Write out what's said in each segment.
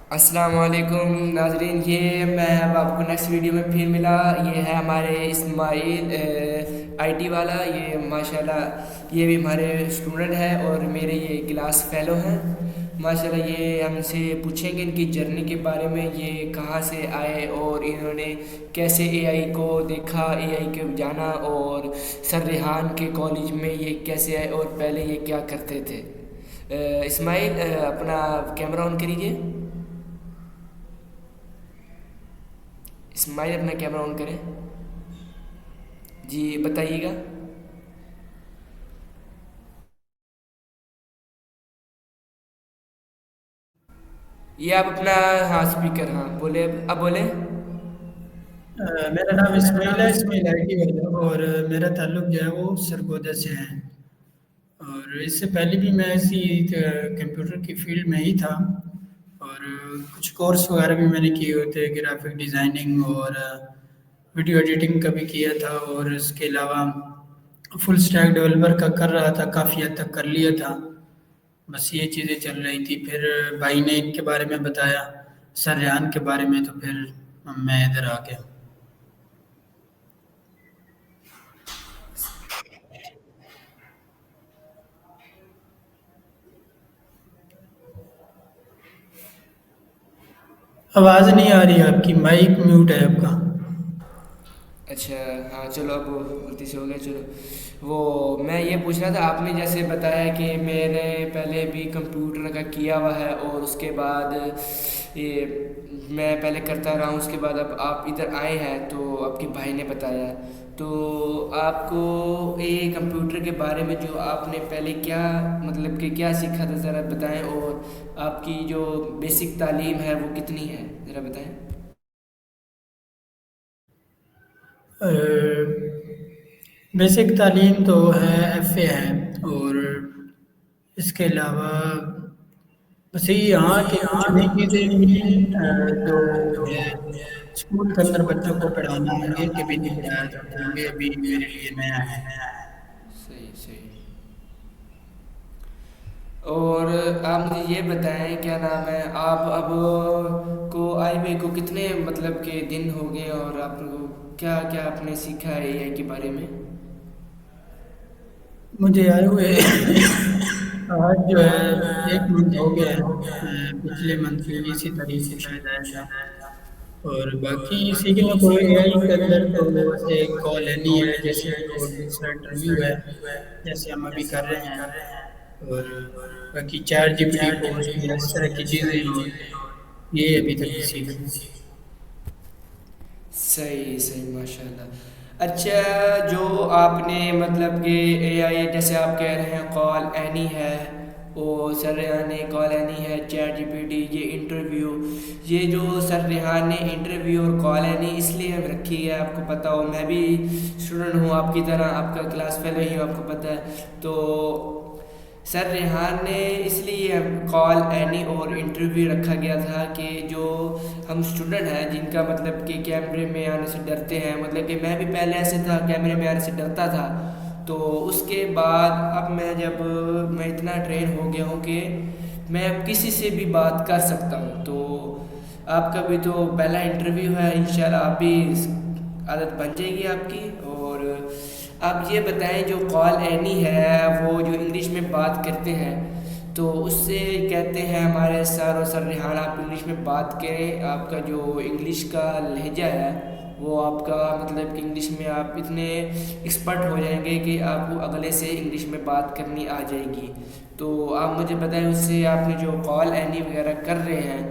السلام علیکم ناظرین، یہ میں اب آپ کو نیکسٹ ویڈیو میں پھر ملا. یہ ہے ہمارے اسماعیل آئی ٹی والا. یہ ماشاءاللہ یہ بھی ہمارے اسٹوڈنٹ ہے اور میرے یہ کلاس فیلو ہیں. ماشاءاللہ یہ ہم سے پوچھیں گے ان کی جرنی کے بارے میں، یہ کہاں سے آئے اور انہوں نے کیسے اے آئی کو دیکھا، اے آئی کو جانا، اور سر ریحان کے کالج میں یہ کیسے آئے اور پہلے یہ کیا کرتے تھے. اسماعیل اپنا کیمرہ آن کریجیے. اسماعیل اپنا کیمرہ آن کریں. جی بتائیے گا. یہ آپ اپنا، ہاں اسپیکر، ہاں بولے، اب بولے. میرا نام اسماعیل ہے، اسماعیل آئی ٹی والا، اور میرا تعلق جو ہے وہ سرگودا سے ہے۔ اور اس سے پہلے بھی میں اسی کمپیوٹر کی فیلڈ میں ہی تھا، اور کچھ کورس وغیرہ بھی میں نے کیے ہوتے، گرافک ڈیزائننگ اور ویڈیو ایڈیٹنگ کا بھی کیا تھا، اور اس کے علاوہ فل اسٹیک ڈیولپر کا کر رہا تھا، کافی حد تک کر لیا تھا۔ بس یہ چیزیں چل رہی تھی، پھر بھائی نے ان کے بارے میں بتایا، سر ریحان کے بارے میں، تو پھر میں ادھر آ گیا۔ آواز نہیں آ رہی آپ کی، مائک میوٹ ہے آپ کا۔ اچھا ہاں چلو، اب غلطی سے ہو گیا. چلو وہ میں یہ پوچھ رہا تھا، آپ نے جیسے بتایا کہ میں نے پہلے بھی کمپیوٹر کا کیا ہوا ہے اور اس کے بعد یہ میں پہلے کرتا رہا ہوں، اس کے بعد اب آپ ادھر آئے ہیں تو آپ کے بھائی نے بتایا. تو آپ کو یہ کمپیوٹر کے بارے میں جو آپ نے پہلے کیا مطلب کہ کیا سیکھا تھا ذرا بتائیں، اور آپ کی جو بیسک تعلیم ہے وہ کتنی ہے ذرا بتائیں. بیسک تعلیم تو ہے، ایف اے ہے، اور اس کے علاوہ بس یہی یہاں کے کچھ نئی چیزیں ملی ہیں، جو ہے اسکول کے اندر بچوں کو پڑھانا ہے، یہ کبھی نہیں پڑھایا تھا، تو یہ ابھی میرے لیے نیا ہے۔ صحیح صحیح. اور آپ مجھے یہ بتائیں کیا نام ہے، آپ اب کو آئی وے کو کتنے مطلب کہ دن ہو گئے، اور آپ کو کیا کیا آپ نے سیکھا ہے اے آئی کے بارے میں. مجھے آئے ہوئے آج جو ہے 1 منتھ ہو گیا ہے، پچھلے منتھ بھی اسی تاریخ کو شاید آیا تھا۔ اور باقی سیکھنے کو اے آئی کے اندر تو ویسے کال اینی ہے جیسے، اور دوسرا انٹرویو ہے جیسے ہم ابھی کر رہے ہیں، اور باقی chat G P T post یا اس طرح کی چیزیں، اور یہ ابھی تک نہیں سیکھا۔ صحیح صحیح ماشاء اللہ. اچھا جو آپ نے مطلب کہ اے آئی جیسے آپ کہہ رہے ہیں کال اینی ہے، وہ سر ریحان نے کال اینی ہے، چیٹ جی پی ٹی، یہ انٹرویو، یہ جو سر ریحان نے انٹرویو اور کال اینی اس لیے رکھی ہے، آپ کو پتہ ہو میں بھی اسٹوڈنٹ ہوں آپ کی طرح، آپ کا کلاس فیلو ہی ہوں، آپ کو پتہ ہے. تو سر ریحان نے اس لیے کال اینی اور انٹرویو رکھا گیا تھا کہ جو ہم اسٹوڈنٹ ہیں جن کا مطلب کہ کیمرے میں آنے سے ڈرتے ہیں، مطلب کہ میں بھی پہلے ایسے تھا، کیمرے میں آنے سے ڈرتا تھا. تو اس کے بعد اب میں جب میں اتنا ٹرین ہو گیا ہوں کہ میں اب کسی سے بھی بات کر سکتا ہوں. تو آپ کا بھی تو پہلا انٹرویو ہے، انشاءاللہ آپ بھی عادت بن جائے گی آپ کی. اور آپ یہ بتائیں جو کال اینی ہے وہ جو انگلش میں بات کرتے ہیں، تو اس سے کہتے ہیں ہمارے سر اور سر ریحان آپ انگلش میں بات کریں، آپ کا جو انگلش کا لہجہ ہے وہ آپ کا مطلب کہ انگلش میں آپ اتنے ایکسپرٹ ہو جائیں گے کہ آپ کو اگلے سے انگلش میں بات کرنی آ جائے گی. تو آپ مجھے بتائیں اس سے آپ نے جو کال اینی وغیرہ کر رہے ہیں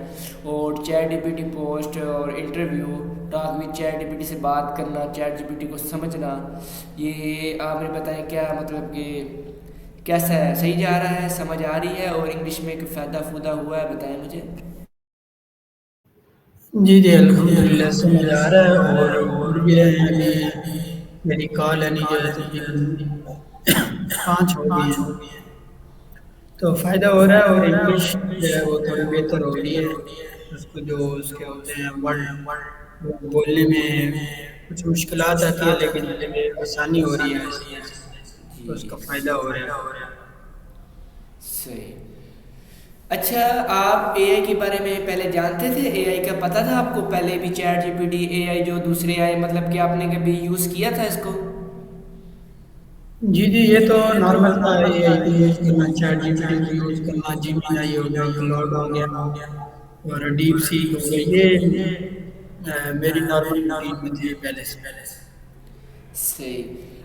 اور chat G P T post اور interview, talk with chat G P T سے بات کرنا، چیٹ جی پی ٹی کو سمجھنا، یہ آپ نے بتائیں کیا مطلب کہ کیسا ہے، صحیح جا رہا ہے، سمجھ آ رہی ہے، اور انگلش میں کوئی فائدہ فودہ ہوا ہے بتائیں مجھے. جی جی الحمدللہ سمجھ آ رہا ہے، اور پڑھ بھی رہے ہیں ابھی۔ میری کال اینی جو ہے تقریباً 5 ہو گئی ہیں، تو فائدہ ہو رہا ہے، اور انگلش جو ہے وہ تھوڑی بہتر ہو رہی ہے۔ اس کو جو اس کے ہوتے ہیں ورڈ، وہ بولنے میں کچھ مشکلات آتی ہے، لیکن پھر آسانی ہو رہی ہے ایسے ویسے، تو اس جی کا فائدہ ہو رہا ہے۔ صحیح. اچھا، آپ اے آئی کے بارے میں پہلے جانتے تھے؟ اے آئی کا پتہ تھا آپ کو پہلے بھی؟ چیٹ جی پی ٹی، اے آئی جو دوسرے آئے، مطلب کہ آپ نے کبھی یوز کیا تھا اس کو؟ جی جی، یہ تو نارمل تھا، اے آئی کو یوز کرنا، چیٹ جی پی ٹی کو یوز کرنا، جیمین آئی ہو گیا، کلاؤڈ ہو گیا اور ڈیپ سیک ہو گیا، یہ میری نارمل روٹین میں تھی پہلے سے. صحیح.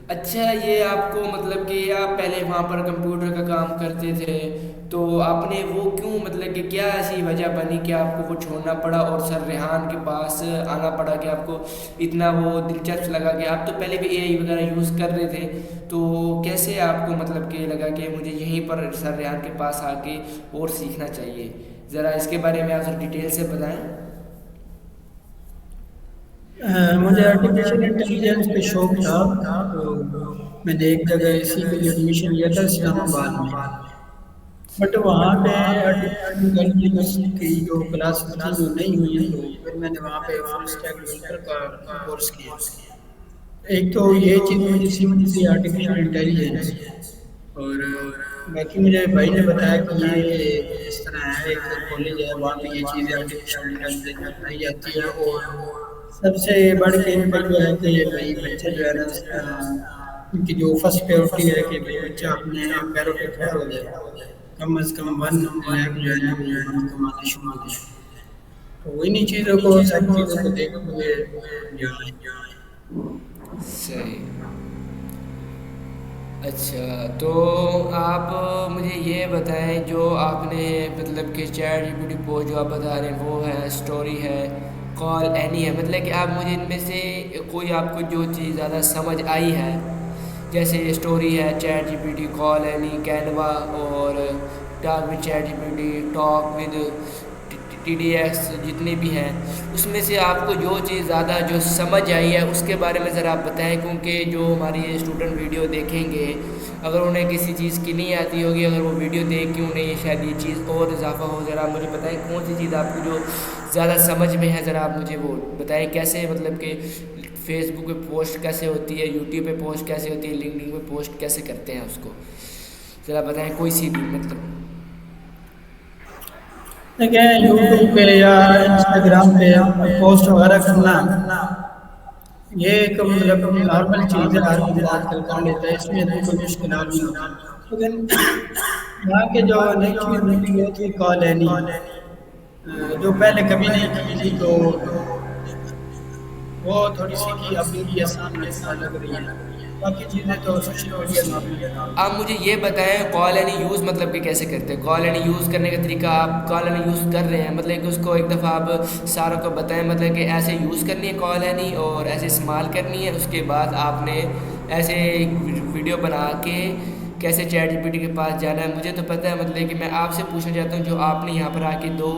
اچھا، یہ آپ کو مطلب کہ آپ پہلے وہاں پر کمپیوٹر کا کام کرتے تھے، تو آپ نے وہ کیوں، مطلب کہ کیا ایسی وجہ بنی کہ آپ کو وہ چھوڑنا پڑا اور سر ریحان کے پاس آنا پڑا کہ آپ کو اتنا وہ دلچسپ لگا کہ آپ تو پہلے بھی اے آئی وغیرہ یوز کر رہے تھے، تو کیسے آپ کو مطلب کہ لگا کہ مجھے یہیں پر سر ریحان کے پاس آ کے اور سیکھنا چاہیے؟ ذرا اس کے بارے میں آپ ذرا ڈیٹیل سے بتائیں. مجھے آرٹیفیشیل انٹیلیجنس پہ شوق تھا، تو میں نے ایک جگہ اسی کے لیے ایڈمیشن لیا تھا اسلام آباد میں. بٹ وہاں پہ آرٹیفیشیل انٹیلیجنس کی جو کلاسز تھیں وہ نہیں ہوئی ہیں، تو پھر میں نے وہاں پہ فل اسٹیک ڈیولپر کا کورس کیا. ایک تو یہ چیز مجھے سیکھنی تھی آرٹیفیشیل انٹیلیجنس، اور باقی مجھے بھائی نے بتایا کہ یہ اس طرح ہے، ایک کالج ہے وہاں پہ یہ چیزیں آرٹیفیشیل انٹیلیجنس میں پڑھائی جاتی ہے، اور سب سے بڑھ کے ان پہ یہ ہے کہ بھائی بچے جو ہے نا ان کی جو فرسٹ پریورٹی ہے کہ بھائی بچہ اپنے پیروں پہ کھڑا ہو جائے، کم از کم 1 لاکھ جو ہے نا وہ منتھ کمانا شروع ہو جائے. تو انہی چیزوں کو، ساری چیزوں کو دیکھتے ہوئے یہاں آئے. صحیح. اچھا، تو آپ مجھے یہ بتائیں، جو آپ نے مطلب کہ چیٹ جی پی ٹی پو جو آپ بتا رہے ہیں وہ ہے، اسٹوری ہے، کال اینی ہے، مطلب کہ آپ مجھے ان میں سے کوئی آپ کو جو چیز زیادہ سمجھ آئی ہے، جیسے اسٹوری ہے، chat G P T, call Annie, Canva اور talk with chat G P T, talk with T D X, جتنے بھی ہیں اس میں سے آپ کو جو چیز زیادہ جو سمجھ آئی ہے اس کے بارے میں ذرا آپ بتائیں، کیونکہ جو ہماری اسٹوڈنٹ ویڈیو دیکھیں گے اگر انہیں کسی چیز کی نہیں آتی ہوگی، اگر وہ ویڈیو دیکھ کے انہیں شاید یہ چیز اور اضافہ ہو، ذرا مجھے بتائیں کون سی چیز آپ کو جو زیادہ سمجھ میں ہے، ذرا آپ مجھے وہ بتائیں. کیسے مطلب کہ فیس بک پہ پوسٹ کیسے ہوتی ہے، یوٹیوب پہ پوسٹ کیسے ہوتی ہے، لنکڈن پہ پوسٹ کیسے کرتے ہیں، اس کو ذرا بتائیں کوئی سی بھی مطلب. دیکھیں یوٹیوب پہ یا انسٹاگرام پہ پوسٹ وغیرہ کرنا، یہ ایک مطلب نارمل چیز ہے، ہر بندہ آج کل کر لیتا ہے، اس میں اتنی کوئی مشکلات نہیں ہوتی. لیکن یہاں کے جو نئی چیز نکلی وہ تھی کال اینی، جو پہلے کبھی نہیں کی تھی، تو وہ تھوڑی سی کی، اب بھی آسان لگ رہی ہے. باقی چیزیں تو سوشل میڈیا نارمل ہے. آپ مجھے یہ بتائیں کال اینی یوز مطلب کہ کیسے کرتے ہیں؟ کال اینی یوز کرنے کا طریقہ، آپ کال اینی یوز کر رہے ہیں مطلب کہ اس کو ایک دفعہ آپ ساروں کو بتائیں، مطلب کہ ایسے یوز کرنی ہے کال اینی اور ایسے استعمال کرنی ہے، اس کے بعد آپ نے ایسے ویڈیو بنا کے کیسے چیٹ جی پی ٹی کے پاس جانا ہے. مجھے تو پتہ ہے، مطلب کہ میں آپ سے پوچھنا چاہتا ہوں جو آپ نے یہاں پر آ کے 2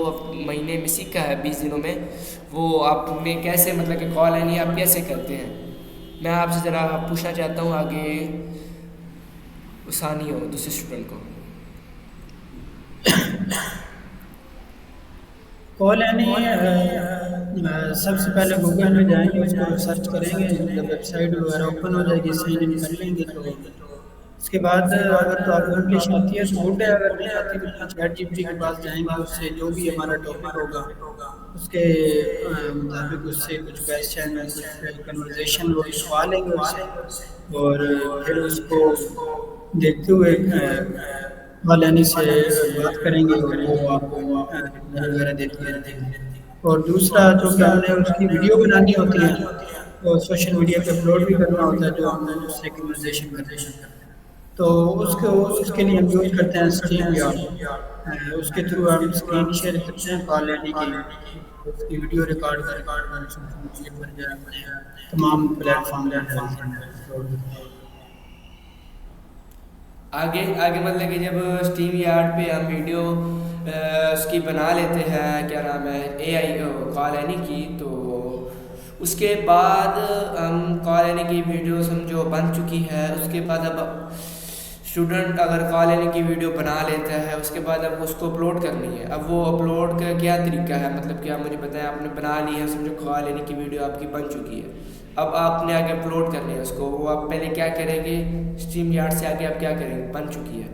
مہینے میں سیکھا ہے، 20 دنوں میں، وہ آپ نے کیسے مطلب کہ کال اینی آپ کیسے کرتے ہیں؟ میں آپ سے ذرا پوچھنا چاہتا ہوں آگے آسانی ہو دوسرے اسٹوڈنٹ کو. کال اینی سب سے پہلے گوگل میں جائیں گے، اس کو سرچ کریں گے، جب ویب سائٹ وغیرہ اوپن ہو جائے گی، سائن ان کر لیں گے، تو اس کے بعد اگر تو آپ کو انگلش آتی ہے تو گڈ ہے، اگر نہیں آتی تو پھر چیٹ جی پی ٹی کے پاس جائیں گے، اس سے جو بھی ہمارا ٹاپک ہوگا اس کے مطابق اس سے کچھ کویسچن، کچھ کنورزیشن وہ لکھوا لیں گے اس سے، اور پھر اس کو دیکھتے ہوئے والانی سے بات کریں گے، اور وہ آپ کو رپلائی وغیرہ دیتی رہتی ہے. اور دوسرا جو کہ ہم نے اس کی ویڈیو بنانی ہوتی ہے، اور سوشل میڈیا پہ اپلوڈ بھی کرنا ہوتا ہے، جو ہم اس سے کنورزیشن کرتے ہیں، تو اس کے لیے ہم یوز کرتے ہیں اسٹریم یارڈ. اس کے تھرو ہم اسکرین شیئر کرتے ہیں کال اینی کی، اس کی ویڈیو ریکارڈ کر کے سوشل میڈیا پر جو ہے اپنے تمام پلیٹ فارم پر ڈالتے ہیں، اپلوڈ کرتے ہیں. آگے مطلب کہ جب اسٹیم یارڈ پہ ہم ویڈیو اس کی بنا لیتے ہیں، کیا نام ہے، اے آئی کال اینی کی، تو اس کے بعد ہم کال اینی کی ویڈیو سمجھو بن چکی ہے، اس کے بعد اب اسٹوڈنٹ اگر کال اینی کی ویڈیو بنا لیتا ہے، اس کے بعد اب اس کو اپلوڈ کرنی ہے. اب وہ اپلوڈ کا کیا طریقہ ہے، مطلب کہ آپ مجھے بتائیں، آپ نے بنا لی ہے سمجھو کال اینی کی ویڈیو آپ کی بن چکی ہے، اب آپ نے آگے اپلوڈ کرنی ہے اس کو، وہ آپ پہلے کیا کریں گے؟ اسٹریم یارڈ سے آگے آپ کیا کریں گے؟ بن چکی ہے.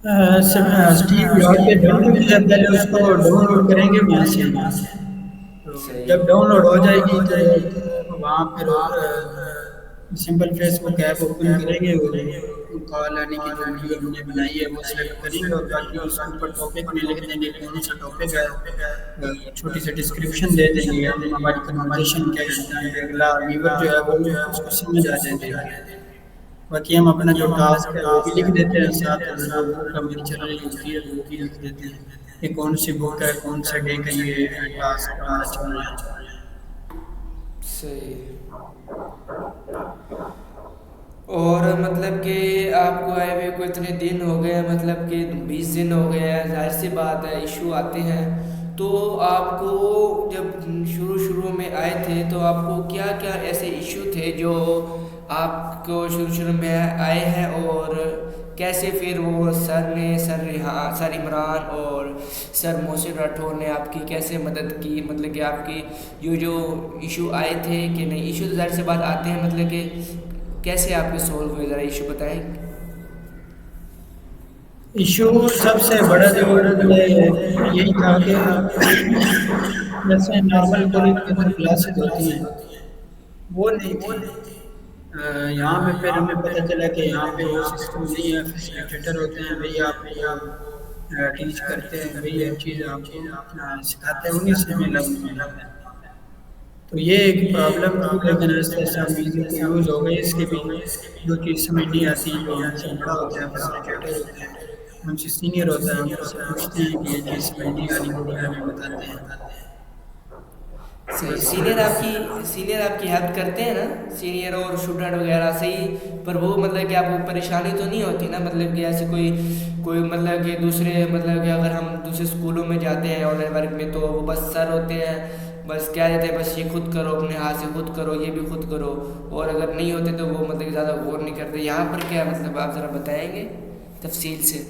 اسٹیو یہاں پہ ڈاؤن مل جاتا ہے، اس کو ڈاؤن لوڈ کریں گے وہاں سے، تو صحیح. جب ڈاؤن لوڈ ہو جائے گی تو وہاں پھر سمپل فیس بک ایپ اوپن کریں گے اور کال آنے کی جو ویڈیو ہم نے بنائی ہے وہ سلیکٹ کریں گے، اور باقی اس کے اوپر ٹاپک میں لکھ دیں گے کون سا ٹاپک ہے، چھوٹی سی ڈسکرپشن دے دیں گے، ہم ہماری کنورزیشن کیا کرتے ہیں، اگلا ویور جو ہے وہ اس کو سمجھ آ جائے گا۔ باقی ہم اپنا جو ٹاسک ہے وہ بھی لکھ دیتے ہیں ساتھ، اور جو بک ہماری چل رہی ہوتی ہے وہ بھی لکھ دیتے ہیں کہ کون سی بک ہے، کون سا ڈے کا یہ ٹاسک ہمارا چل رہا ہے۔ صحیح. اور مطلب کہ آپ کو آئے ہوئے کو اتنے دن ہو گئے ہیں، مطلب کہ 20 دن ہو گئے ہیں، ظاہر سی بات ہے ایشو آتے ہیں، تو آپ کو جب شروع شروع میں آئے تھے تو آپ کو کیا کیا ایسے ایشو تھے جو آپ کو شروع میں آئے ہیں، اور کیسے پھر وہ سر عمران اور سر محسن راٹھور نے آپ کی کیسے مدد کی، مطلب کہ آپ کی یہ جو ایشو آئے تھے کہ نہیں، ایشو تو ظاہر سی بات آتے ہیں، مطلب کہ کیسے آپ کے سولو ہوئے، ذرا ایشو بتائیں. ایشو سب سے بڑا جو یہی تھا کہ جیسے نارمل کالج کے اندر کلاسز ہوتی ہیں وہ نہیں تھی، یہاں پہ پھر ہمیں پتہ چلا کہ یہاں پہ وہ سسٹم نہیں ہے، فیسیلیٹیٹر ہوتے ہیں وہی آپ کو ٹیچ کرتے ہیں، وہی ہر چیز آپ کو سکھاتے ہیں، انہیں سے ہمیں لرن کرنا ہے۔ تو یہ ایک پرابلم تھی، لیکن ایسے ایسا میوزک کو یوز ہو گئی، اس کے بھی جو چیز سمجھ نہیں آتی، جو ہم سے بڑا ہوتا ہے فیسیلیٹیٹر ہوتا ہے، ہم سے سینئر ہوتا ہے، ہم اس سے پوچھتے ہیں کہ یہ چیز سمجھ نہیں آ رہی، وہ بھی ہمیں بتاتے ہیں۔ صحیح. بس سینئر آپ کی ہیلپ کرتے ہیں نا، سینئر اور اسٹوڈنٹ وغیرہ، صحیح. پر وہ مطلب کہ آپ کو پریشانی تو نہیں ہوتی نا، مطلب کہ ایسے کوئی مطلب کہ دوسرے، مطلب کہ اگر ہم دوسرے اسکولوں میں جاتے ہیں آن لائن ورک میں تو وہ بس سر ہوتے ہیں، بس کیا دیتے ہیں، بس یہ خود کرو، اپنے ہاتھ سے خود کرو، یہ بھی خود کرو، اور اگر نہیں ہوتے تو وہ مطلب کہ زیادہ غور نہیں کرتے. یہاں پر کیا مطلب آپ ذرا بتائیں گے تفصیل سے.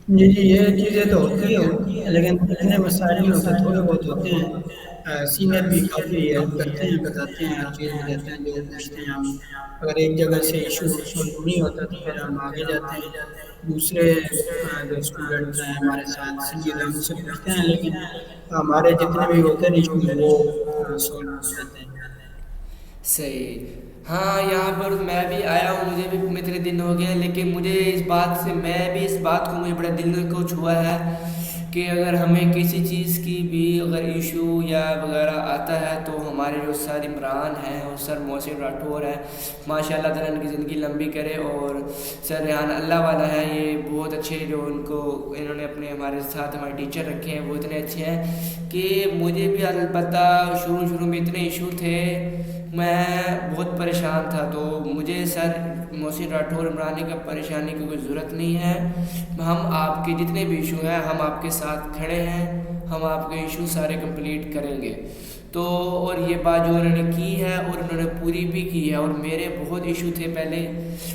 جی جی، یہ چیزیں تو ہوتی ہیں لیکن اتنے مسائل نہیں ہوتے، تھوڑے بہت ہوتے ہیں، سینئر بھی کافی ہیلپ کرتے ہیں، بتاتے ہیں، ہر چیز بتاتے ہیں جو پوچھتے ہیں ہم، اگر ایک جگہ سے ایشو سولو نہیں ہوتا تو پھر ہم آگے جاتے ہیں، دوسرے جو اسٹوڈنٹ ہیں ہمارے ساتھ سینئر ان سے پوچھتے ہیں، لیکن ہمارے جتنے بھی ہوتے ہیں ایشوز وہ سولو ہو جاتے ہیں۔ صحیح. ہاں یہاں پر میں بھی آیا ہوں، مجھے بھی اتنے دن ہو گئے ہیں، لیکن مجھے اس بات کو مجھے بڑا دل کو چھوا ہے کہ اگر ہمیں کسی چیز کی بھی اگر ایشو یا وغیرہ آتا ہے تو ہمارے جو سر عمران ہیں اور سر محسن راٹھور ہیں، ماشاء اللہ تعالیٰ ان کی زندگی لمبی کرے، اور سر ریحان اللہ والا ہے، یہ بہت اچھے، جو انہوں نے اپنے ہمارے ساتھ ہمارے ٹیچر رکھے ہیں وہ اتنے اچھے ہیں کہ مجھے بھی البتہ شروع میں اتنے ایشو تھے، میں بہت پریشان تھا، تو مجھے سر محسن راٹھور عمرانی کا پریشانی کی کوئی ضرورت نہیں ہے، ہم آپ کے جتنے بھی ایشو ہیں ہم آپ کے ساتھ کھڑے ہیں، ہم آپ کے ایشو سارے کمپلیٹ کریں گے. تو اور یہ بات جو انہوں نے کی ہے اور انہوں نے پوری بھی کی ہے، اور میرے بہت ایشو تھے پہلے،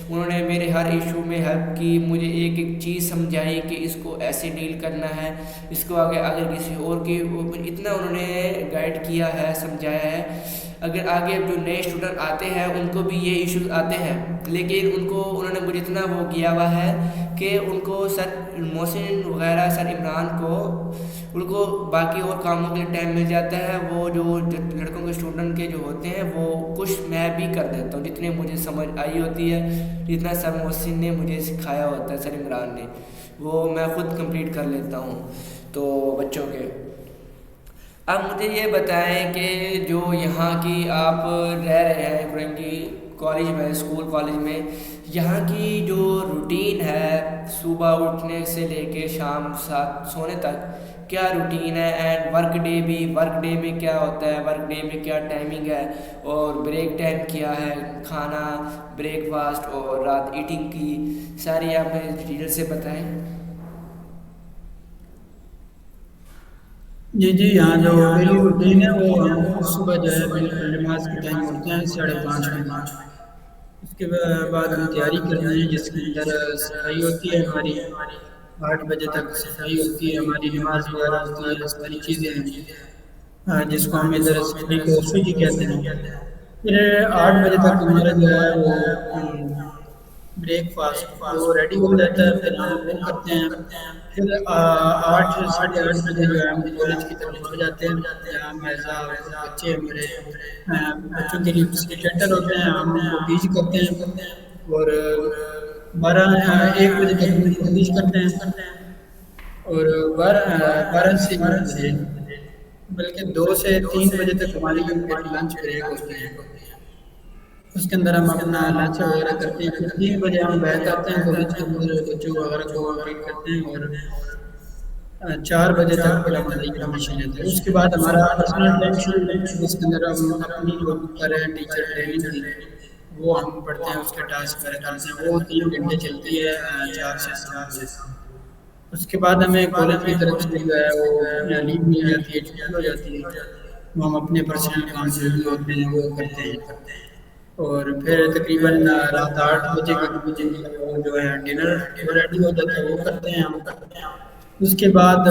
انہوں نے میرے ہر ایشو میں ہیلپ کی، مجھے ایک ایک چیز سمجھائی کہ اس کو ایسے ڈیل کرنا ہے، اس کو اگر کسی اور کی، اتنا انہوں نے گائیڈ کیا ہے، سمجھایا ہے. اگر آگے جو نئے اسٹوڈنٹ آتے ہیں ان کو بھی یہ ایشوز آتے ہیں، لیکن انہوں نے مجھے اتنا وہ کیا ہوا ہے کہ ان کو سر محسن وغیرہ سر عمران کو ان کو باقی اور کاموں کے لیے ٹائم مل جاتا ہے، وہ جو لڑکوں کے اسٹوڈنٹ کے جو ہوتے ہیں وہ کچھ میں بھی کر دیتا ہوں، جتنے مجھے سمجھ آئی ہوتی ہے، جتنا سر محسن نے مجھے سکھایا ہوتا ہے، سر عمران نے، وہ میں خود کمپلیٹ کر لیتا ہوں تو بچوں کے. اب مجھے یہ بتائیں کہ جو یہاں کی آپ رہ رہے ہیں کرنگی کالج میں، اسکول کالج میں، یہاں کی جو روٹین ہے صبح اٹھنے سے لے کے شام 7 سونے تک، کیا روٹین ہے، اینڈ ورک ڈے میں کیا ہوتا ہے، ورک ڈے میں کیا ٹائمنگ ہے، اور بریک ٹائم کیا ہے، کھانا، بریک فاسٹ اور رات ایٹنگ کی، ساری آپ مجھے ڈیٹیل سے بتائیں. جی جی، یہاں جو ڈیلی روٹین ہے وہ ہم صبح جو ہے بالکل نماز کے ٹائم اٹھتے ہیں 5:30 بجے، اس کے بعد ہم تیاری کرتے ہیں جس کے اندر صفائی ہوتی ہے ہماری، 8 بجے تک صفائی ہوتی ہے ہماری، نماز وغیرہ ہوتی ہے، ساری چیزیں ہیں جس کو ہم ادھر صفائی کو سوجی کہتے ہیں. پھر 8 بجے تک ہمارا جو ہے وہ بریک فاسٹ وہ ریڈی ہو جاتا ہے، پھر ہم وہ کرتے ہیں۔ پھر 8 ساڑھے 8 بجے جو ہے ہم کالج کی طرف آ جاتے ہیں، جہاں میزا بچے ہمارے بچوں کے لیے فیسیلیٹیٹر ہوتے ہیں، ہم ان کو ٹیچ کرتے ہیں، اور 1 بجے تک ہم تفتیش کرتے ہیں، اور 12 سے 1 بجے، بلکہ 2 سے 3 بجے تک ہماری پھر لنچ بریک ہوتی ہے۔ اس کے اندر ہم اپنا لنچ وغیرہ کرتے ہیں، پھر 3 بجے ہم بیک آتے ہیں کالج کے اندر، بچوں وغیرہ کو ٹریٹ کرتے ہیں، اور 4 بجے تک پھر ہمارا یہ فنیش ہو جاتا ہے۔ اس کے بعد ہمارا پرسنل ٹائم شروع ہو جاتا ہے، جس کے اندر ہم اپنی جو پر ہے ٹیچر ٹریننگ کی وہ ہم پڑھتے ہیں، اس کے ٹاسک وغیرہ کرتے ہیں، وہ 3 گھنٹے چلتی ہے 4 سے 7 تک۔ اس کے بعد ہمیں کالج کی طرف سے جو ہے وہ لیو مل جاتی ہے، چھٹی ہو جاتی ہے، وہ ہم اپنے پرسنل کام جو بھی ہوتے ہیں وہ کرتے ہیں، اور پھر تقریباً رات 8 بجے کے وہ جو ہے ڈنر ریڈی ہو جاتا ہے، وہ کرتے ہیں ہم۔ اس کے بعد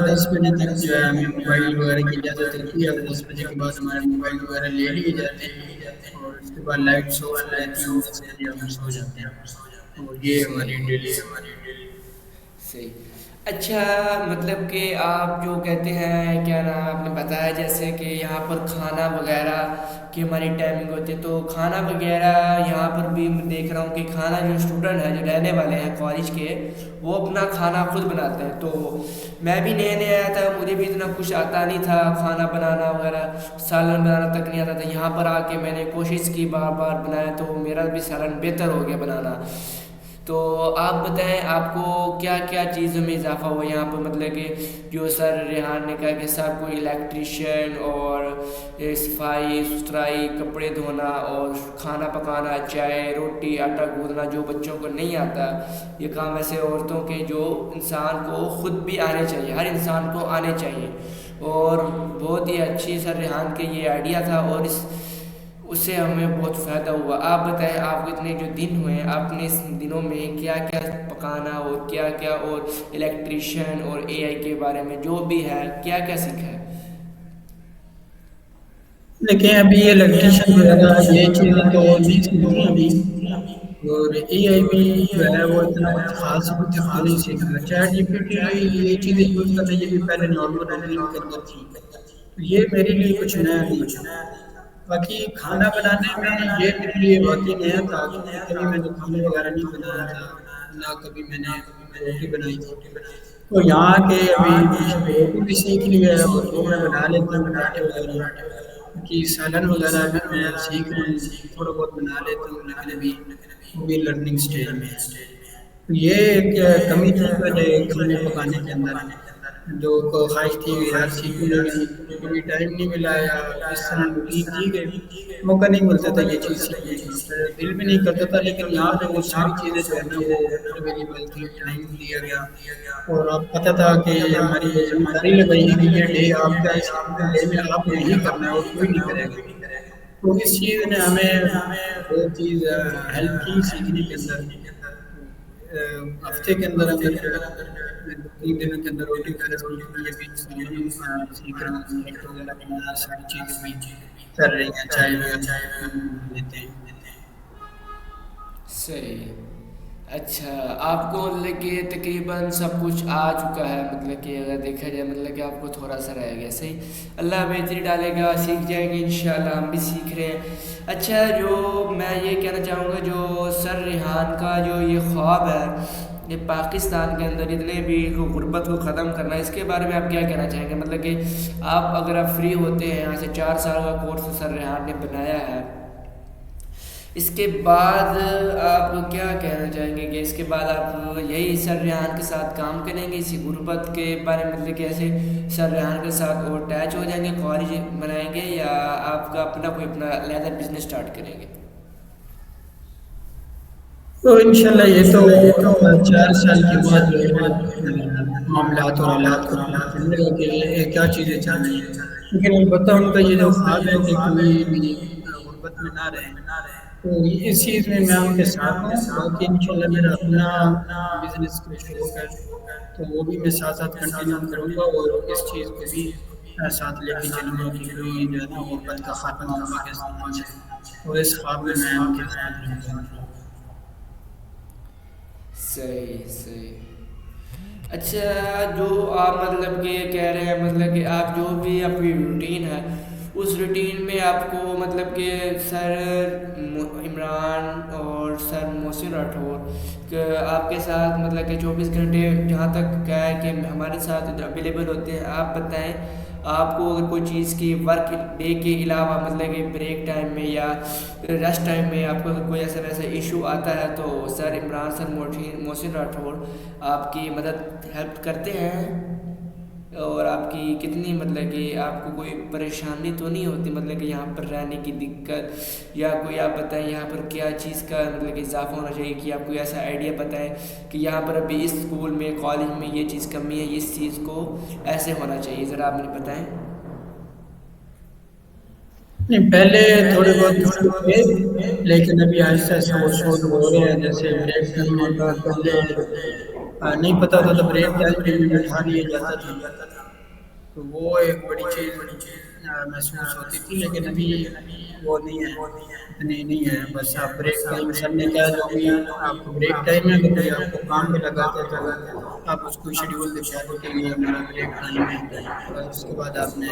10 بجے تک جو ہے ہمیں موبائل وغیرہ کی اجازت ہوتی ہے، اور 10 بجے کے بعد ہمارے موبائل وغیرہ لے لیے جاتے ہیں، اور اس کے بعد لائٹس آف ہو جاتی ہیں، ہم 10 بجے ہم سو جاتے ہیں، اور یہ ہماری ڈیلی صحیح۔ اچھا، مطلب کہ آپ جو کہتے ہیں کیا نام آپ نے بتایا جیسے کہ یہاں پر کھانا وغیرہ کی ہماری ٹائمنگ ہوتی ہے، تو کھانا وغیرہ یہاں پر بھی میں دیکھ رہا ہوں کہ کھانا جو اسٹوڈنٹ ہیں جو رہنے والے ہیں کالج کے، وہ اپنا کھانا خود بناتے ہیں۔ تو میں بھی نئے نئے آیا تھا، مجھے بھی اتنا کچھ آتا نہیں تھا، کھانا بنانا وغیرہ سالن بنانا تک نہیں آتا تھا۔ یہاں پر آ کے میں نے کوشش کی، بار بار بنایا، تو میرا بھی سالن بہتر ہو گیا بنانا۔ تو آپ بتائیں آپ کو کیا کیا چیزوں میں اضافہ ہوا یہاں پر، مطلب کہ جو سر ریحان نے کہا کہ سب کو الیکٹریشین اور صفائی ستھرائی، کپڑے دھونا اور کھانا پکانا، چائے روٹی آٹا گوندنا، جو بچوں کو نہیں آتا یہ کام ایسے عورتوں کے جو انسان کو خود بھی آنے چاہیے، ہر انسان کو آنے چاہیے، اور بہت ہی اچھی سر ریحان کے یہ آئیڈیا تھا، اور اس سے ہمیں بہت فائدہ ہوا۔ آپ بتائیں آپ کو اتنے جو دن ہوئے ہیں، آپ نے اس دنوں میں کیا کیا پکانا اور کیا کیا، اور الیکٹریشین اور اے آئی کے بارے میں جو بھی ہے کیا کیا سیکھا ہے؟ دیکھیں ابھی یہ الیکٹریشین وغیرہ یہ چیزیں تو نہیں سیکھی ابھی، اور اے آئی بھی جو ہے وہ اتنا کچھ خاص ابھی تک تو نہیں سیکھا۔ چیٹ جی پی ٹی یہ چیزیں یوز کرنا یہ بھی پہلے نارمل ہینڈلنگ کے اندر تھی، تو یہ میرے لیے کچھ نیا نہیں تھا۔ باقی کھانا بنانے میں یہ میرے لیے واقعی نیا تھا، کیونکہ کبھی میں نے کھانا وغیرہ نہیں بنایا تھا، نہ کبھی میں نے روٹی بنائی تھی۔ تو یہاں کے ابھی روٹی بھی سیکھ لی ہے، اور وہ میں بنا لیتا ہوں پراٹھے وغیرہ، کہ سالن وغیرہ بھی میں سیکھ رہا ہوں، تھوڑا بہت بنا لیتا ہوں، لیکن ابھی وہ بھی لرننگ سٹیج میں ہے۔ یہ ایک کمی تھی پہلے کھانے پکانے کے اندر، جو خواہش تھی یار سیکھوں، لیکن کبھی ٹائم نہیں ملا، یا اس طرح روٹین تھی کہ موقع نہیں ملتا تھا یہ چیز سیکھنے کا، پھر دل بھی نہیں کرتا تھا، لیکن یہاں پہ وہ ساری چیزیں جو ہے نا وہ اویلیبل تھی، ٹائم دیا گیا، اور آپ پتہ تھا کہ ہماری یہ ذمہ داری لگائی ہے کہ یہ ڈے آپ کا، اس ڈے میں آپ نے ہی کرنا ہے اور کوئی نہیں کرے گا۔ تو اس چیز نے ہمیں وہ چیز ہیلپ کی سیکھنے کے اندر۔ ہفتے کے اندر اگر 2 3 دنوں کے اندر روٹی وغیرہ سیکھ لی، ابھی سالن سیکھ رہا ہوں، میٹ وغیرہ بنانا، ساری چیزیں بھی کر رہی ہیں، چائے وغیرہ بنا لیتے ہیں۔ صحیح۔ اچھا، آپ کو مطلب کہ تقریباً سب کچھ آ چکا ہے، مطلب کہ اگر دیکھا جائے مطلب کہ آپ کو تھوڑا سا رہ گیا، صحیح، اللہ بہتری ڈالے گا، سیکھ جائیں گے انشاءاللہ، ہم بھی سیکھ رہے ہیں۔ اچھا، جو میں یہ کہنا چاہوں گا جو سر ریحان کا جو یہ خواب ہے یہ پاکستان کے اندر اتنے بھی غربت کو ختم کرنا، اس کے بارے میں آپ کیا کہنا چاہیں گے؟ مطلب کہ آپ اگر آپ فری ہوتے ہیں یہاں سے 4 سال کا کورس سر ریحان نے بنایا ہے، اس کے بعد آپ کیا کہنا چاہیں گے کہ اس کے بعد آپ یہی سر ریحان کے ساتھ کام کریں گے اسی غربت کے بارے میں، مطلب کہ ایسے سر ریحان کے ساتھ اور اٹیچ ہو جائیں گے، کالج بنائیں گے، یا آپ کا اپنا کوئی اپنا علیحدہ بزنس اسٹارٹ کریں گے؟ تو انشاءاللہ یہ تو 4 سال کے بعد جو ہے معاملات اور حالات کو پتہ چلے گا کہ یہ کیا چیزیں چاہیے، لیکن البتہ ان کا یہ جو خواب ہے کہ کوئی بھی غربت میں نہ رہے، تو اس چیز میں ان کے ساتھ ہوں۔ باقی انشاءاللہ میرا اپنا بزنس کا شوق ہے، تو وہ بھی میں ساتھ ساتھ کنٹینیو کروں گا، اور اس چیز کو بھی ساتھ لے کے چلوں گا کہ کوئی جو ہے نا غربت کا خاتمہ ہو پاکستان میں، تو اس خواب میں میں ان کے ساتھ رہوں گا۔ صحیح صحیح۔ اچھا جو آپ مطلب کہ کہہ رہے ہیں مطلب کہ آپ جو بھی آپ کی روٹین ہے اس روٹین میں آپ کو مطلب کہ سر عمران اور سر محسن راٹھور کہ آپ کے ساتھ مطلب کہ 24 گھنٹے جہاں تک کیا ہے کہ ہمارے ساتھ اویلیبل ہوتے ہیں، آپ بتائیں آپ کو اگر کوئی چیز کی ورک ڈے کے علاوہ مطلب کہ بریک ٹائم میں یا ریسٹ ٹائم میں آپ کو اگر کوئی ایسا ویسا ایشو آتا ہے تو سر عمران سر محسن راٹھور آپ کی مدد ہیلپ کرتے ہیں؟ اور آپ کی کتنی مطلب کہ آپ کو کوئی پریشانی تو نہیں ہوتی مطلب کہ یہاں پر رہنے کی دقت یا کوئی آپ بتائیں یہاں پر کیا چیز کا مطلب کہ اضافہ ہونا چاہیے کہ آپ کو ایسا آئیڈیا بتائیں کہ یہاں پر ابھی اس اسکول میں کالج میں یہ چیز کمی ہے، اس چیز کو ایسے ہونا چاہیے، ذرا آپ مجھے بتائیں۔ نہیں، پہلے تھوڑے بہت ایشو تھے، لیکن ابھی آہستہ آہستہ وہ سولو ہو رہے ہیں۔ جیسے بریک ٹائم ہوتا پہلے نہیں پتہ ہوتا تو بریک ٹائم پہ بھی بٹھا لیا جاتا تھا، تو وہ ایک بڑی چیز محسوس ہوتی تھی، لیکن ابھی وہ نہیں ہے، اتنی نہیں ہے۔ بس آپ بریک ٹائم سر نے کہا جو بھی آپ کو بریک ٹائم ہے، اگر کوئی آپ کو کام بھی لگاتا ہے تو آپ اس کو شیڈیول دکھا دو کہ یہ ہمارا بریک ٹائم ہے، اور اس کے بعد آپ نے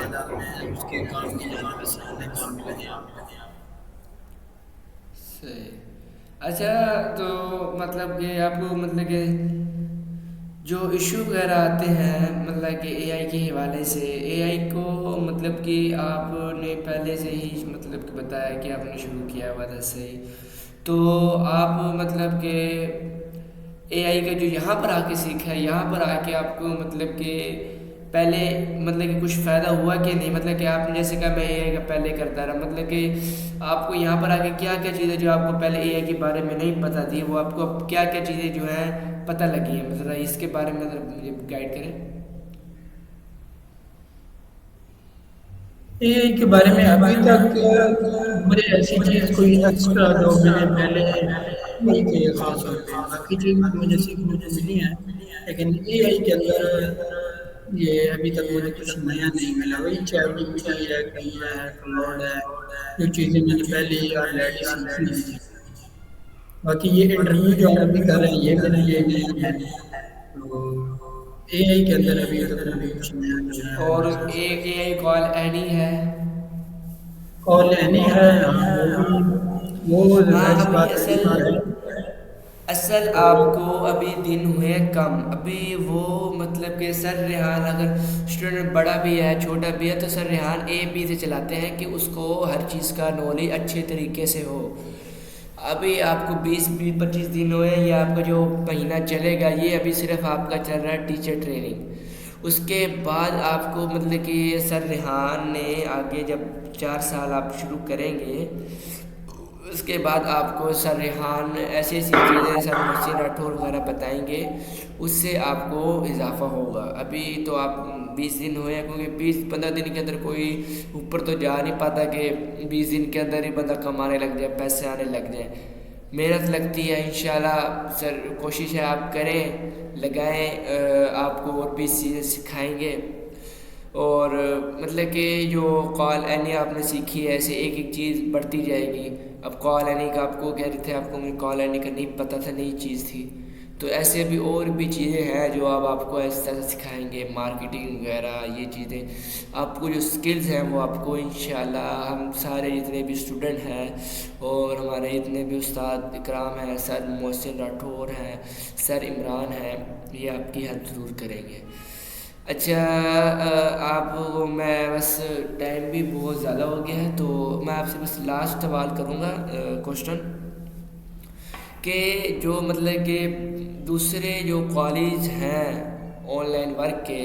اس کے کام میں جانا، بس اپنے کام میں لگے۔ صحیح۔ اچھا تو مطلب کہ آپ کو مطلب کہ جو ایشو وغیرہ آتے ہیں مطلب کہ اے آئی کے حوالے سے، اے آئی کو مطلب کہ آپ نے پہلے سے ہی مطلب کہ بتایا کہ آپ نے شروع کیا ہوا تھا، صحیح، تو آپ مطلب کہ اے آئی کا جو یہاں پر آ کے سیکھا ہے، یہاں پر آ کے آپ کو مطلب کہ پہلے مطلب کہ کچھ فائدہ ہوا کہ نہیں؟ مطلب کہ آپ نے جیسے کہا میں اے آئی کا پہلے کرتا رہا، مطلب کہ آپ کو یہاں پر آ کے کیا کیا چیزیں جو آپ کو پہلے اے آئی کے بارے میں نہیں پتہ تھی وہ آپ کو اب کیا کیا چیزیں جو ہیں پتہ لگی ہیں؟ ذرا اس کے بارے میں ذرا مجھے گائڈ کریں۔ اے آئی کے بارے میں ابھی تک مجھے ایسی چیز کوئی ایکسٹرا جو میں نے پہلے نہیں کی ہے خاص طور پہ، باقی چیزیں تو مجھے سیکھنے کو ملی ہیں، لیکن اے آئی کے اندر یہ ابھی تک مجھے کچھ نیا نہیں ملا۔ وہی چیٹ جی پی ٹی ہے، کلمہ ہے، کلاؤڈ ہے، جو چیزیں میں نے پہلے ہی آلریڈی سیکھی ہوئی تھی۔ باقی یہ انٹرویو جو آپ ابھی کر رہے ہیں یہ میرے لیے نیا ہے، تو اے آئی کے اندر ابھی تک مجھے کچھ نیا جو ہے اور محسوس نہیں۔ ایک اے آئی کال اینی ہے۔ کال اینی ہے، ہاں وہ بھی، وہ ہاں ظاہر سی ابھی بات ہے اصل کہ ہے اصل تو آپ کو ابھی دن ہوئے کم، ابھی وہ مطلب کہ سر ریحان اگر اسٹوڈنٹ بڑا بھی ہے چھوٹا بھی ہے تو سر ریحان اے بی سے چلاتے ہیں کہ اس کو ہر چیز کا نالج اچھے طریقے سے ہو۔ ابھی آپ کو 20-25 دن ہوئے، یہ آپ کا جو مہینہ چلے گا یہ ابھی صرف آپ کا چل رہا ہے ٹیچر ٹریننگ۔ اس کے بعد آپ کو مطلب کہ سر ریحان نے آگے جب 4 سال آپ شروع کریں گے اس کے بعد آپ کو سر ریحان ایسی ایسی چیزیں سر محسن راٹھور وغیرہ بتائیں گے، اس سے آپ کو اضافہ ہوگا۔ ابھی تو آپ 20 دن ہوئے ہیں، کیونکہ 15 دن کے اندر کوئی اوپر تو جا نہیں پاتا کہ 20 دن کے اندر ہی بندہ کمانے لگ جائے، پیسے آنے لگ جائیں، محنت لگتی ہے۔ انشاءاللہ سر کوشش ہے آپ کریں، لگائیں، آپ کو اور بھی چیزیں سکھائیں گے۔ اور مطلب کہ جو قال اینی آپ نے سیکھی ہے ایسے ایک ایک چیز بڑھتی جائے گی۔ اب قال اینی کا آپ کو کہہ رہے تھے آپ کو مجھے قال اینی کا نہیں پتہ تھا، نئی چیز تھی، تو ایسے بھی اور بھی چیزیں ہیں جو آپ کو اس طرح سکھائیں گے، مارکیٹنگ وغیرہ یہ چیزیں آپ کو جو سکلز ہیں وہ آپ کو انشاءاللہ ہم سارے جتنے بھی اسٹوڈنٹ ہیں اور ہمارے جتنے بھی استاد اکرام ہیں، سر محسن راٹھور ہیں، سر عمران ہیں، یہ آپ کی ہیلپ ضرور کریں گے۔ اچھا آپ میں بس ٹائم بھی بہت زیادہ ہو گیا ہے تو میں آپ سے بس لاسٹ سوال کروں گا کوشچن کہ جو مطلب کہ دوسرے جو کالج ہیں آن لائن ورک کے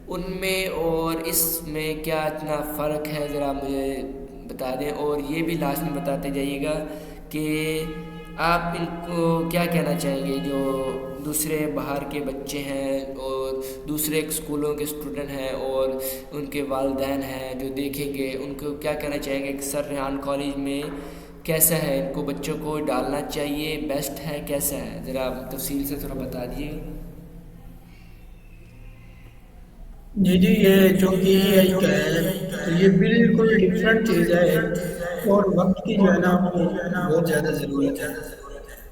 ان میں اور اس میں کیا اتنا فرق ہے، ذرا مجھے بتا دیں، اور یہ بھی لاسٹ میں بتاتے جائیے گا کہ آپ ان کو کیا کہنا چاہیں گے جو دوسرے باہر کے بچے ہیں اور دوسرے اسکولوں کے اسٹوڈنٹ ہیں اور ان کے والدین ہیں جو دیکھیں گے، ان کو کیا کہنا چاہیں گے کہ سر ریحان کالج میں کیسا ہے، ان کو بچوں کو ڈالنا چاہیے، بیسٹ ہے، کیسا ہے، ذرا تفصیل سے تھوڑا بتا دیجیے۔ جی جی، یہ چونکہ اے آئی کا ہے تو یہ بالکل ڈفرینٹ چیز ہے، اور وقت کی جو ہے نا وہ بہت زیادہ ضرورت ہے۔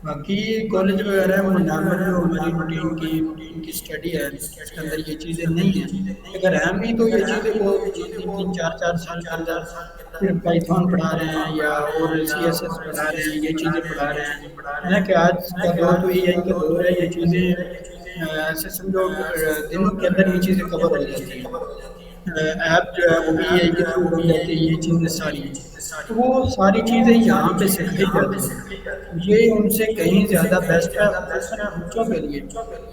باقی کالج وغیرہ میں نارمل جو ہماری روٹین کی ان کی اسٹڈی ہے اس کے اندر یہ چیزیں نہیں ہیں، اگر ہیں بھی تو یہ چیزیں وہ تین تین چار چار سال کے اندر صرف پائتھون پڑھا رہے ہیں یا اور سی ایس ایس پڑھا رہے ہیں، یہ چیزیں پڑھا رہے ہیں۔ حالانکہ آج کا دور تو اے آئی کا دور ہے، یہ چیزیں ایسے سمجھو دنوں کے اندر یہ چیزیں کور ہو جاتی ہیں۔ ایپ جو ہے وہ بھی اے آئی کے تھرو بن جاتی ہے، یہ چیزیں ساری، تو وہ ساری چیزیں یہاں پہ سکھائی جاتی ہیں۔ یہ ان سے کہیں زیادہ بیسٹ ہے، خصوصاً بچوں کے لیے۔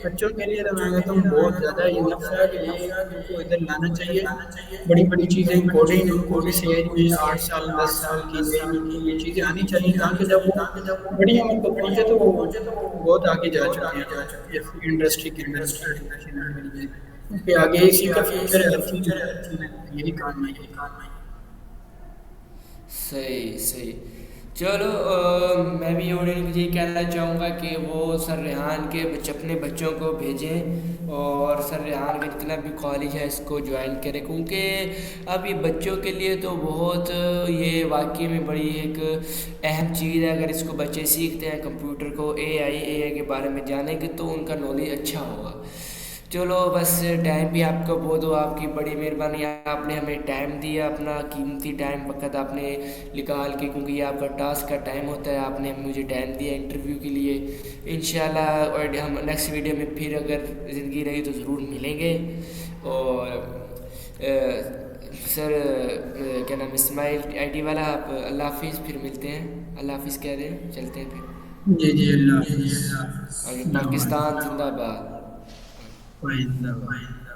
بچوں کے لیے تو میں کہتا ہوں بہت زیادہ انف ہے کہ یہ ان کو ادھر لانا چاہیے۔ بڑی بڑی چیزیں کوڈنگ ان کو اس ایج میں 8 سال 10 سال کی ایج میں ان کو یہ چیزیں آنی چاہیے، تاکہ جب وہ بڑی عمر کو پہنچے تو وہ بہت آگے جا چکے ہیں اس انڈسٹری کے اندر، اس ایجوکیشن کے لیے، کیونکہ آگے اسی کا فیوچر ہے ہر چیز میں یہی کام ہے۔ صحیح صحیح۔ چلو میں بھی آڈینس کو یہ کہنا چاہوں گا کہ وہ سر ریحان کے اپنے بچوں کو بھیجیں، اور سر ریحان کا جتنا بھی کالج ہے اس کو جوائن کریں، کیونکہ اب یہ بچوں کے لیے تو بہت یہ واقعی میں بڑی ایک اہم چیز ہے۔ اگر اس کو بچے سیکھتے ہیں کمپیوٹر کو، اے آئی کے بارے میں جانیں گے تو ان کا نالج اچھا ہوگا۔ چلو بس ٹائم بھی آپ کا بہت ہو، آپ کی بڑی مہربانی، آپ نے ہمیں ٹائم دیا، اپنا قیمتی ٹائم وقت آپ نے نکال کے، کیونکہ یہ آپ کا ٹاسک کا ٹائم ہوتا ہے، آپ نے مجھے ٹائم دیا انٹرویو کے لیے۔ انشاءاللہ اور ہم نیکسٹ ویڈیو میں پھر اگر زندگی رہی تو ضرور ملیں گے۔ اور سر کیا نام اسماعیل آئی ٹی والا، آپ اللہ حافظ، پھر ملتے ہیں۔ اللہ حافظ کہہ دیں، چلتے ہیں پھر۔ جی جی، اللہ حافظ، اور السلام پاکستان علیکم، زندہ باد۔ وعلیکم السلام۔